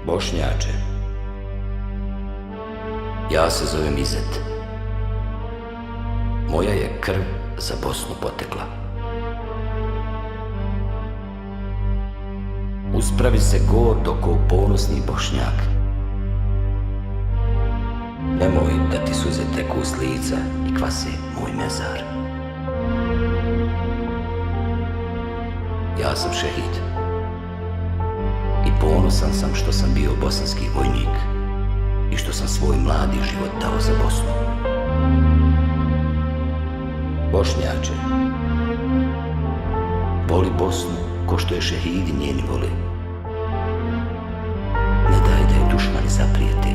Bošnjače, ja se zovem Izet. Moja je krv za Bosnu potekla. Uspravi se gordo ko ponosni Bošnjak. Nemoj da ti suze teku s lica i kvase moj mezar. Ja sam šehid i ponosan sam što sam bio bosanski vojnik i što sam svoj mladi život dao za Bosnu. Bošnjače, voli Bosnu ko što je šehidi njeni vole. Ne daj da je dušmani zaprijete.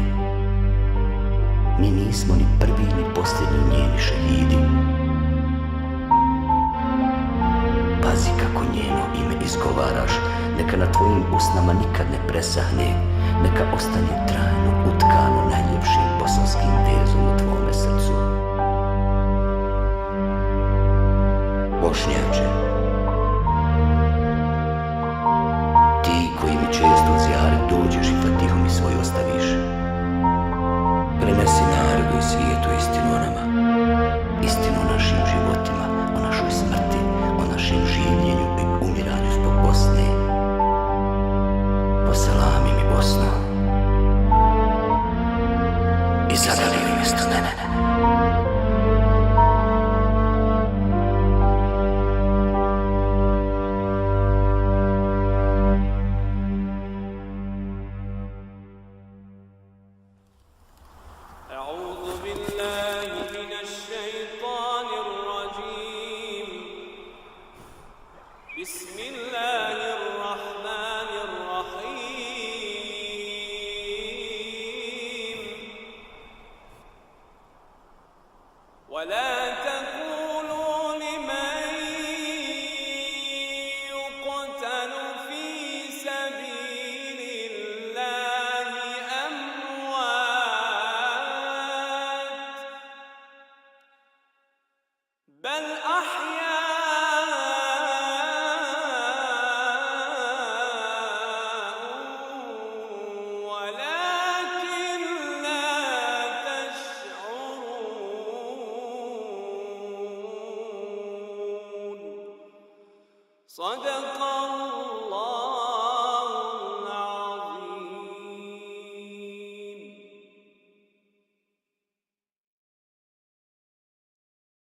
Mi nismo ni prvi ni posljednji njeni šehidi. Pazi kako njeno ime izgovaraš, neka na tvojim usnama nikad ne presahne, neka ostane trajno utkano najljepšim bosanskim vezom u tvome srcu. Bošnjače, ti koji mi često u zijaret dođeš i fatihu mi svoj ostaviš, prenesi narodu i svijetu istinu o nama, istinu o našim životima, o našoj smrti, o našem življenju i umiranju zbog Bosne. Poselami mi Bosno i zagali mi mjesto mene. بسم الله الرحمن الرحيم ولا تقولوا لمن يقتل في سبيل الله أموات بل أحياء صدق الله